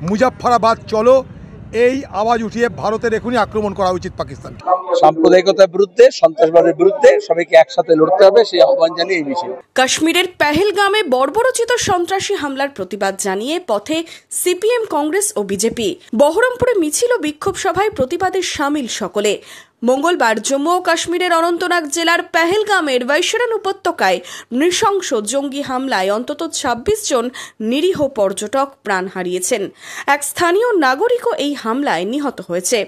মুজাফফরাবাদ চলো এই আওয়াজ উঠিয়ে ভারতের এখনই আক্রমণ করা উচিত পাকিস্তান। সাম্প্রদায়িকতার বিরুদ্ধে, সন্ত্রাসবাদের বিরুদ্ধে সবাইকে একসাথে লড়তে হবে, সেই আহ্বান জানিয়ে এই মিছিল। কাশ্মীরের পেহেলগামে বর্বরোচিত সন্ত্রাসী হামলার প্রতিবাদ জানিয়ে পথে সিপিএম, কংগ্রেস ও বিজেপি। বহরমপুরে মিছিল ও বিক্ষোভ সভায় প্রতিবাদে সামিল সকলে। মঙ্গলবার জম্মু ও কাশ্মীরের অনন্তনাগ জেলার পেহেলগামের বৈশারান উপত্যকায় নৃশংস জঙ্গি হামলায় অন্তত ২৬ জন নিরীহ পর্যটক প্রাণ হারিয়েছেন। এক স্থানীয় নাগরিকও এই হামলায় নিহত হয়েছে।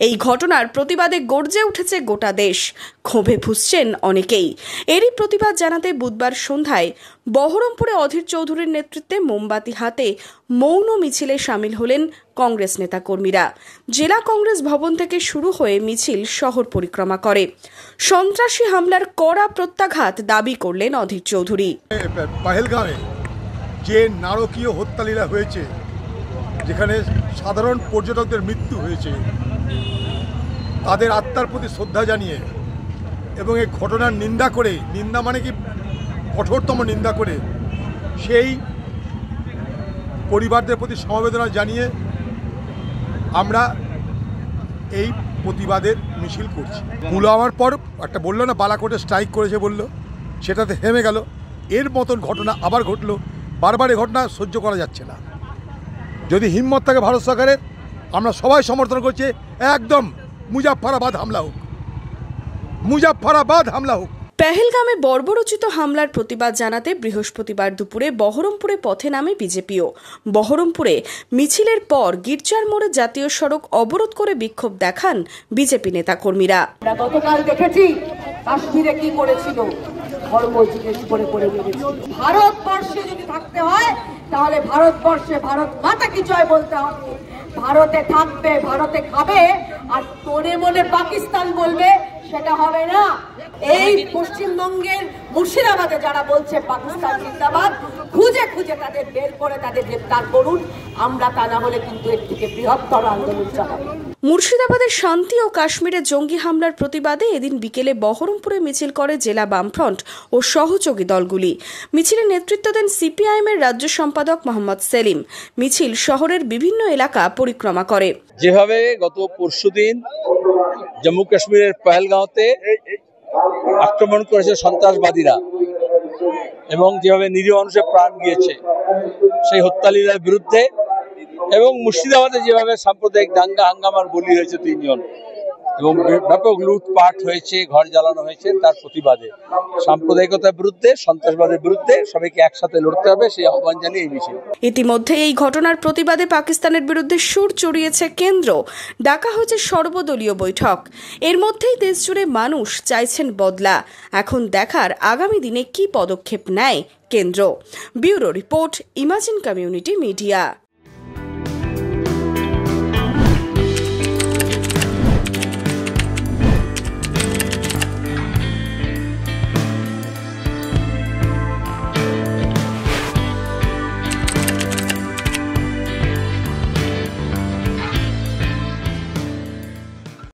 এই ঘটনার প্রতিবাদে গর্জে উঠেছে গোটা দেশ। ক্ষোভে ফুঁসছেন অনেকেই। এরই প্রতিবাদ জানাতে বুধবার সন্ধ্যায় বহরমপুরে অধীর চৌধুরীর নেতৃত্বে মোমবাতি হাতে মৌন মিছিলে সামিল হলেন কংগ্রেস নেতাকর্মীরা। জেলা কংগ্রেস ভবন থেকে শুরু হয়ে মিছিল শহর পরিক্রমা করে। সন্ত্রাসী হামলার কড়া প্রত্যাঘাত দাবি করলেন অধীর চৌধুরী। পহেলগাঁওয়ে যে নারকীয় হত্যালীলা হয়েছে, যেখানে সাধারণ পর্যটকদের মৃত্যু হয়েছে, তাদের আত্মার প্রতি শ্রদ্ধা জানিয়ে এবং এই ঘটনার নিন্দা করে, নিন্দা মানে কি কঠোরতম নিন্দা করে, সেই পরিবারদের প্রতি সমবেদনা জানিয়ে আমরা এই প্রতিবাদের মিছিল করছি। পুলওয়ামার পর একটা বললো না, বালাকোটে স্ট্রাইক করেছে বললো, সেটাতে থেমে গেল। এর মতন ঘটনা আবার ঘটলো। বারবার এই ঘটনা সহ্য করা যাচ্ছে না। যদি হিম্মত থাকে ভারত সরকারের, আমরা সবাই সমর্থন করছি, একদম মুজাফফরাবাদ হামলা হোক, মুজাফফরাবাদ হামলা হোক। পেহেলগামে বর্বরোচিত হামলার প্রতিবাদ জানাতে বৃহস্পতিবার দুপুরে বহরমপুরে পথে নামে বিজেপিও। বহরমপুরে মিছিলের পর গির্জার মোড়ে জাতীয় সড়ক অবরোধ করে বিক্ষোভ দেখান বিজেপি নেতাকর্মীরা। গতকাল দেখেছি কাশ্মীরে কি করেছিল, ধর্ম জিজ্ঞেস করে করে মেরেছিল। ভারতবর্ষে যদি থাকতে হয় তাহলে ভারতবর্ষে ভারত মাতা কি জয় বলতে হবে। ভারতে থাকবে, ভারতে খাবে, আর মনে মনে পাকিস্তান বলবে, সেটা হবে না। এই পশ্চিমবঙ্গের মুর্শিদাবাদে যারা বলছে পাকিস্তান জিন্দাবাদ, খুঁজে খুঁজে তাদের বের করে তাদের গ্রেপ্তার করুন। আমরা তা না হলে কিন্তু এর থেকে বৃহত্তর আন্দোলন চালাবো। মুর্শিদাবাদের শান্তি ও কাশ্মীরে জঙ্গি হামলার প্রতিবাদে এদিন বিকেলে বহরমপুরে মিছিল করে জেলা বামফ্রন্ট ও সহযোগী দলগুলি। মিছিলে নেতৃত্ব দেন সিপিআইএম-এর রাজ্য সম্পাদক মোহাম্মদ সেলিম। মিছিল শহরের বিভিন্ন এলাকা পরিক্রমা করে। যেভাবে গত পরশুদিন জম্মু কাশ্মীরের পেহেলগাঁওতে আক্রমণ করেছে সন্ত্রাসবাদীরা এবং যেভাবে নিরীহ মানুষের প্রাণ গিয়েছে, সেই হত্যালীলার বিরুদ্ধে, এবং মুর্শিদাবাদে যেভাবে সাম্প্রদায়িক দাঙ্গা হাঙ্গামার বলি হয়েছে ৩ জন এবং ব্যাপক লুটপাট হয়েছে, ঘর জ্বালানো হয়েছে, তার প্রতিবাদে সাম্প্রদায়িকতার বিরুদ্ধে, সন্ত্রাসবাদের বিরুদ্ধে সবাইকে একসাথে লড়তে হবে, সেই আহ্বান জানিয়ে এই মিছিল। ইতিমধ্যে এই ঘটনার প্রতিবাদে পাকিস্তানের বিরুদ্ধে সুর চড়িয়েছে কেন্দ্র। ডাকা হয়েছে সর্বদলীয় বৈঠক। এর মধ্যেই দেশজুড়ে মানুষ চাইছেন বদলা। এখন দেখার আগামী দিনে কি পদক্ষেপ নেয় কেন্দ্র। Bureau report, imagine community media.